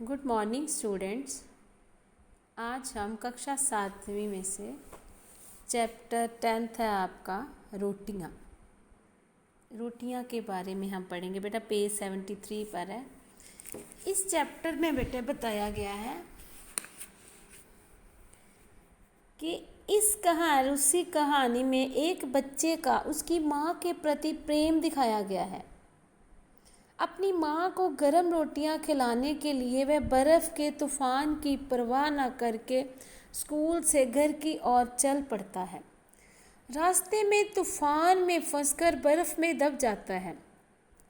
Good morning students. आज हम कक्षा 7वीं में से चैप्टर 10th है आपका रोटियां। रोटियां के बारे में हम पढ़ेंगे बेटा। पेज 73 पर है। इस चैप्टर में बेटे बताया गया है कि रूसी कहानी में एक बच्चे का उसकी माँ के प्रति प्रेम दिखाया गया है। अपनी माँ को गर्म रोटियां खिलाने के लिए वह बर्फ़ के तूफान की परवाह न करके स्कूल से घर की ओर चल पड़ता है। रास्ते में तूफान में फंसकर बर्फ़ में दब जाता है।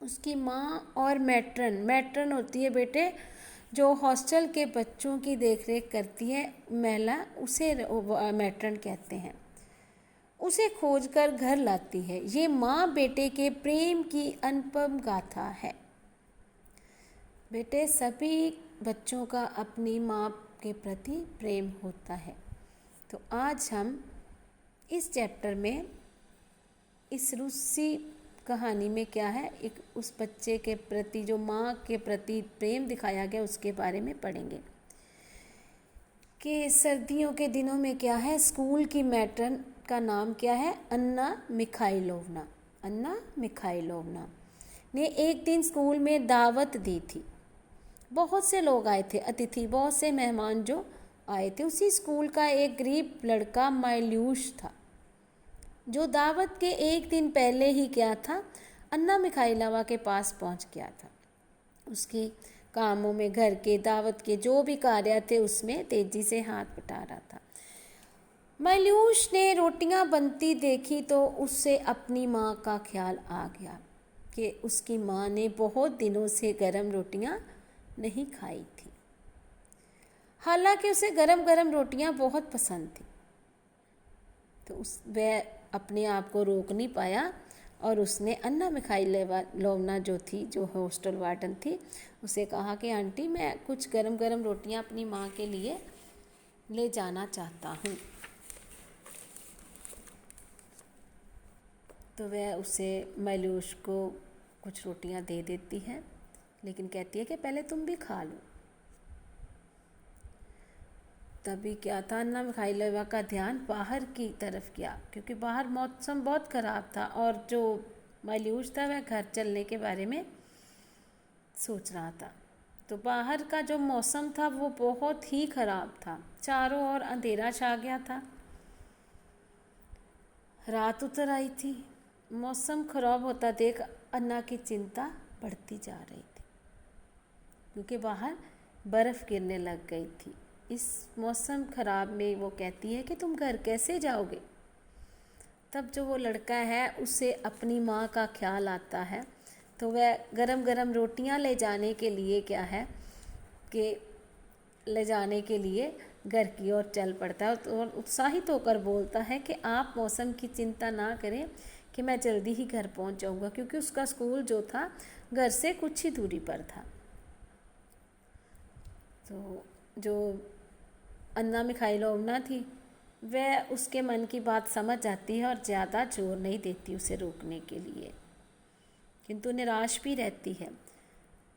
उसकी माँ और मैट्रन होती है बेटे जो हॉस्टल के बच्चों की देखरेख करती है महिला, उसे मैट्रन कहते हैं। उसे खोजकर घर लाती है। ये माँ बेटे के प्रेम की अनुपम गाथा है। बेटे सभी बच्चों का अपनी माँ के प्रति प्रेम होता है। तो आज हम इस चैप्टर में इस रूसी कहानी में क्या है, एक उस बच्चे के प्रति जो माँ के प्रति प्रेम दिखाया गया उसके बारे में पढ़ेंगे कि सर्दियों के दिनों में क्या है, स्कूल की मैट्रन का नाम क्या है, अन्ना मिखाइलोवना ने एक दिन स्कूल में दावत दी थी। बहुत से लोग आए थे, अतिथि, बहुत से मेहमान जो आए थे। उसी स्कूल का एक गरीब लड़का मायूस था जो दावत के एक दिन पहले ही क्या था, अन्ना मिखाइलोवा के पास पहुंच गया था। उसके कामों में, घर के, दावत के जो भी कार्य थे उसमें तेजी से हाथ बटा रहा था। मायूस ने रोटियां बनती देखी तो उससे अपनी माँ का ख्याल आ गया कि उसकी माँ ने बहुत दिनों से गरम रोटियां नहीं खाई थी। हालांकि उसे गरम गरम रोटियां बहुत पसंद थी। तो वह अपने आप को रोक नहीं पाया और उसने अन्ना मिखाइलोवना जो थी, जो हॉस्टल वार्डन थी, उसे कहा कि आंटी मैं कुछ गरम गरम रोटियां अपनी माँ के लिए ले जाना चाहता हूँ। तो वह उसे मायूस को कुछ रोटियां दे देती है, लेकिन कहती है कि पहले तुम भी खा लो। तभी क्या था, अन्ना मिखाइलोवा का ध्यान बाहर की तरफ गया क्योंकि बाहर मौसम बहुत ख़राब था और जो मायूस था वह घर चलने के बारे में सोच रहा था। तो बाहर का जो मौसम था वो बहुत ही ख़राब था। चारों ओर अंधेरा छा गया था। रात उतर आई थी। मौसम खराब होता देख अन्ना की चिंता बढ़ती जा रही थी क्योंकि बाहर बर्फ़ गिरने लग गई थी। इस मौसम ख़राब में वो कहती है कि तुम घर कैसे जाओगे। तब जो वो लड़का है उसे अपनी माँ का ख्याल आता है। तो वह गरम गरम रोटियां ले जाने के लिए क्या है कि ले जाने के लिए घर की ओर चल पड़ता है और उत्साहित होकर बोलता है कि आप मौसम की चिंता ना करें कि मैं जल्दी ही घर पहुंच जाऊंगा, क्योंकि उसका स्कूल जो था घर से कुछ ही दूरी पर था। तो जो अन्ना मिखाइलोवना थी वह उसके मन की बात समझ जाती है और ज़्यादा जोर नहीं देती उसे रोकने के लिए, किंतु निराश भी रहती है।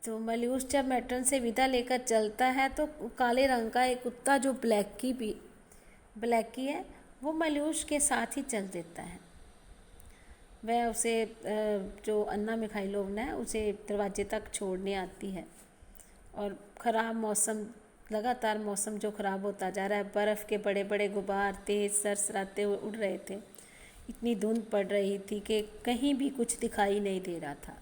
तो मायूस जब मैट्रन से विदा लेकर चलता है तो काले रंग का एक कुत्ता जो ब्लैकी है वो मायूस के साथ ही चल देता है। वह उसे जो अन्ना मिखाइलोवना है उसे दरवाजे तक छोड़ने आती है और ख़राब मौसम, लगातार मौसम जो ख़राब होता जा रहा है, बर्फ़ के बड़े बड़े गुबार तेज़ सरसराते हुए उड़ रहे थे। इतनी धुंध पड़ रही थी कि कहीं भी कुछ दिखाई नहीं दे रहा था।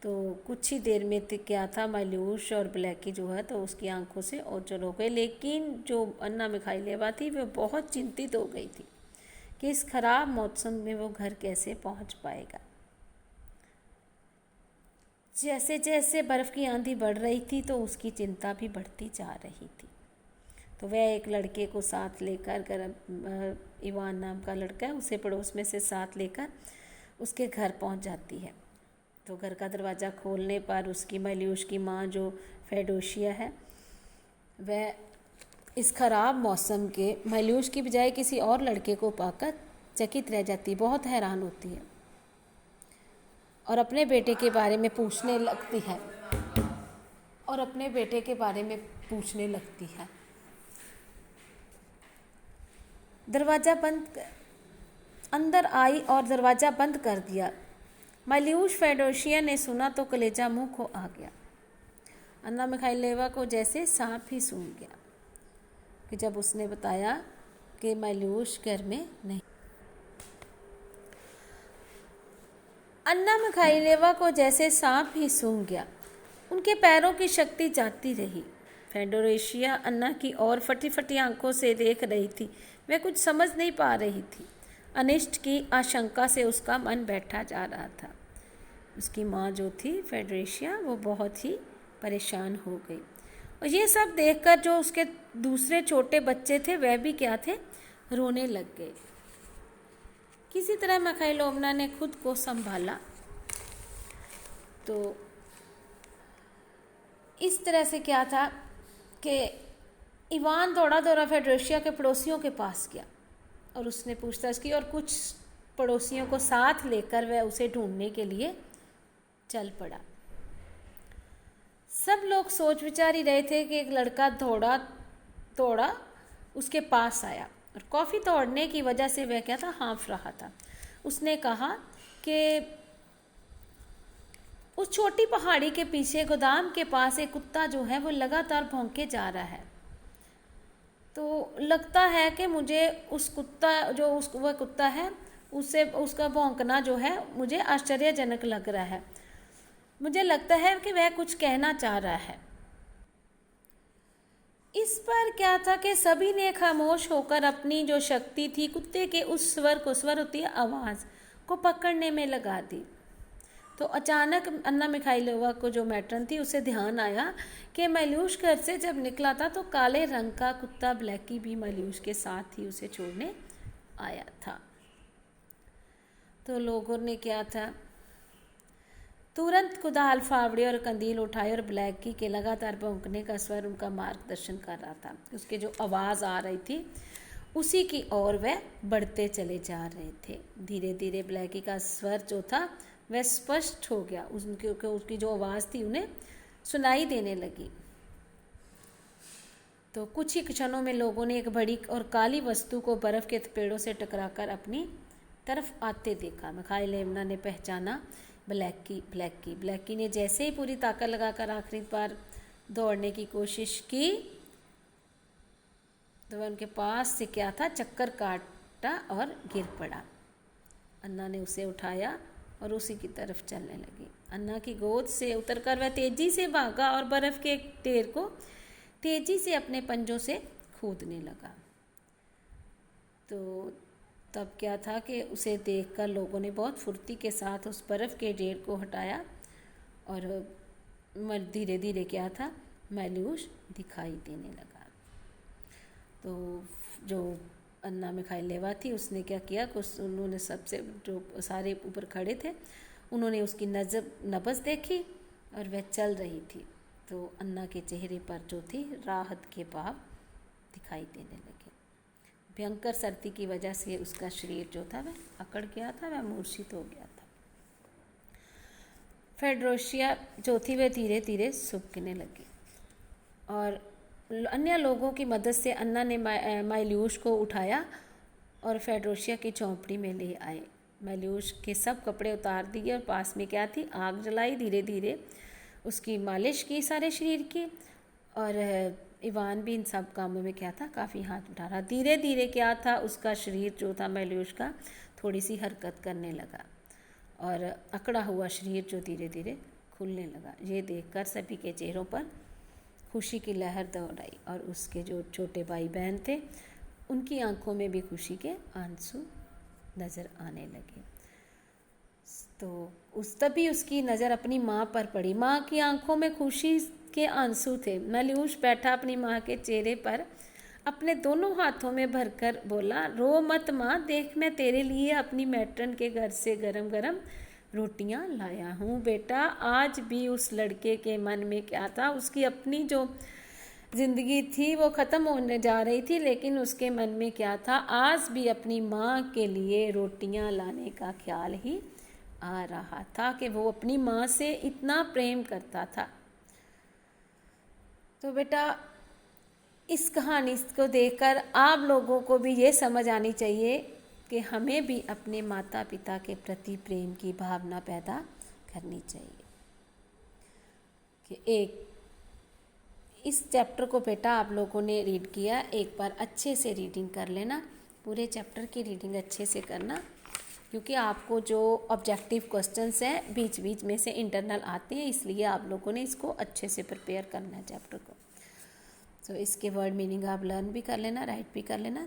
तो कुछ ही देर में क्या था, मायूस और ब्लैकी जो है तो उसकी आंखों से ओझल हो गए। लेकिन जो अन्ना मिखाइलोवा थी वह बहुत चिंतित हो गई थी कि इस ख़राब मौसम में वो घर कैसे पहुंच पाएगा। जैसे जैसे बर्फ़ की आंधी बढ़ रही थी तो उसकी चिंता भी बढ़ती जा रही थी। तो वह एक लड़के को साथ लेकर, इवान नाम का लड़का है, उसे पड़ोस में से साथ लेकर उसके घर पहुंच जाती है। तो घर का दरवाज़ा खोलने पर उसकी मायूस की माँ जो फेडोशिया है वह इस ख़राब मौसम के मायूस की बजाय किसी और लड़के को पाकर चकित रह जाती, बहुत हैरान होती है और अपने बेटे के बारे में पूछने लगती है और अपने बेटे के बारे में पूछने लगती है। दरवाज़ा बंद अंदर आई और दरवाज़ा बंद कर दिया। माल्यूश फेडोशिया ने सुना तो कलेजा मुंह को आ गया। अन्ना मिखाइलेवा को जैसे सांप ही सूंघ गया कि जब उसने बताया कि माल्यूश घर में नहीं। अन्ना मिखाइलेवा को जैसे सांप ही सूंघ गया। उनके पैरों की शक्ति जाती रही। फेडोरेशिया अन्ना की ओर फटी फटी आंखों से देख रही थी। वह कुछ समझ नहीं पा रही थी। अनिष्ट की आशंका से उसका मन बैठा जा रहा था। उसकी माँ जो थी फेडोरेशिया, वो बहुत ही परेशान हो गई। और ये सब देखकर जो उसके दूसरे छोटे बच्चे थे वह भी क्या थे, रोने लग गए। किसी तरह मिखाइलोवना ने खुद को संभाला। तो इस तरह से क्या था कि इवान दौड़ा दौड़ा फेडोरेशिया के पड़ोसियों के पास गया और उसने पूछताछ की और कुछ पड़ोसियों को साथ लेकर वह उसे ढूंढने के लिए चल पड़ा। सब लोग सोच विचार ही रहे थे कि एक लड़का दौड़ा दौड़ा उसके पास आया और कॉफ़ी तोड़ने की वजह से वह क्या था, हाँफ रहा था। उसने कहा कि उस छोटी पहाड़ी के पीछे गोदाम के पास एक कुत्ता जो है वो लगातार भौंके जा रहा है। तो लगता है कि मुझे उस कुत्ता जो वह कुत्ता है उससे उसका भौंकना जो है मुझे आश्चर्यजनक लग रहा है। मुझे लगता है कि वह कुछ कहना चाह रहा है। इस पर क्या था कि सभी ने खामोश होकर अपनी जो शक्ति थी कुत्ते के उस स्वर होती है आवाज़ को पकड़ने में लगा दी। तो अचानक अन्ना मिखाइलोवा को जो मैट्रन थी उसे ध्यान आया कि माल्यूश घर से जब निकला था तो काले रंग का कुत्ता ब्लैकी भी माल्यूश के साथ ही उसे छोड़ने आया था। तो लोगों ने क्या था, तुरंत कुदाल फावड़े और कंदील उठाए और ब्लैकी के लगातार भौंकने का स्वर उनका मार्गदर्शन कर रहा था। उसके जो आवाज़ आ रही थी उसी की ओर वह बढ़ते चले जा रहे थे। धीरे धीरे ब्लैकी का स्वर जो था वह स्पष्ट हो गया। उसकी जो आवाज़ थी उन्हें सुनाई देने लगी। तो कुछ ही क्षणों में लोगों ने एक बड़ी और काली वस्तु को बर्फ़ के पेड़ों से टकराकर अपनी तरफ आते देखा। मिखाइलोवना ने पहचाना ब्लैकी ने जैसे ही पूरी ताकत लगाकर आखिरी बार दौड़ने की कोशिश की तो वह उनके पास से क्या था, चक्कर काटा और गिर पड़ा। अन्ना ने उसे उठाया और उसी की तरफ चलने लगी। अन्ना की गोद से उतरकर वह तेजी से भागा और बर्फ़ के एक ढेर को तेजी से अपने पंजों से खोदने लगा। तो तब क्या था कि उसे देखकर लोगों ने बहुत फुर्ती के साथ उस बर्फ़ के ढेर को हटाया और धीरे धीरे क्या था, माल्यूश दिखाई देने लगा। तो जो अन्ना मिखाइलेवा थी उसने क्या किया, कुछ उन्होंने सबसे जो सारे ऊपर खड़े थे उन्होंने उसकी नब्ज़ देखी और वह चल रही थी। तो अन्ना के चेहरे पर जो थी राहत के भाव दिखाई देने लगे। भयंकर सर्दी की वजह से उसका शरीर जो था वह अकड़ गया था, वह मूर्छित हो गया था। फेडोरेशिया जो थी वह धीरे धीरे सूखने लगी और अन्य लोगों की मदद से अन्ना ने माल्यूश को उठाया और फेडोरेशिया की झोंपड़ी में ले आए। माल्यूश के सब कपड़े उतार दिए और पास में क्या थी, आग जलाई। धीरे धीरे उसकी मालिश की सारे शरीर की और इवान भी इन सब कामों में क्या था, काफ़ी हाथ उठा रहा। धीरे धीरे क्या था, उसका शरीर जो था माल्यूश का थोड़ी सी हरकत करने लगा और अकड़ा हुआ शरीर जो धीरे धीरे खुलने लगा। ये देखकर सभी के चेहरों पर खुशी की लहर दौड़ आई और उसके जो छोटे भाई बहन थे उनकी आंखों में भी खुशी के आंसू नज़र आने लगे। तो तभी उसकी नज़र अपनी माँ पर पड़ी। माँ की आंखों में खुशी के आंसू थे। माल्यूश बैठा अपनी माँ के चेहरे पर अपने दोनों हाथों में भरकर बोला, रो मत माँ, देख मैं तेरे लिए अपनी मैट्रन के घर से गरम गरम रोटियां लाया हूँ। बेटा, आज भी उस लड़के के मन में क्या था, उसकी अपनी जो ज़िंदगी थी वो ख़त्म होने जा रही थी, लेकिन उसके मन में क्या था, आज भी अपनी माँ के लिए रोटियां लाने का ख्याल ही आ रहा था कि वो अपनी माँ से इतना प्रेम करता था। तो बेटा इस कहानी को देखकर आप लोगों को भी ये समझ आनी चाहिए कि हमें भी अपने माता पिता के प्रति प्रेम की भावना पैदा करनी चाहिए। कि एक इस चैप्टर को बेटा आप लोगों ने रीड किया, एक बार अच्छे से रीडिंग कर लेना, पूरे चैप्टर की रीडिंग अच्छे से करना, क्योंकि आपको जो ऑब्जेक्टिव क्वेश्चंस हैं बीच बीच में से इंटरनल आते हैं, इसलिए आप लोगों ने इसको अच्छे से प्रिपेयर करना है चैप्टर को। तो इसके वर्ड मीनिंग आप लर्न भी कर लेना, राइट भी कर लेना।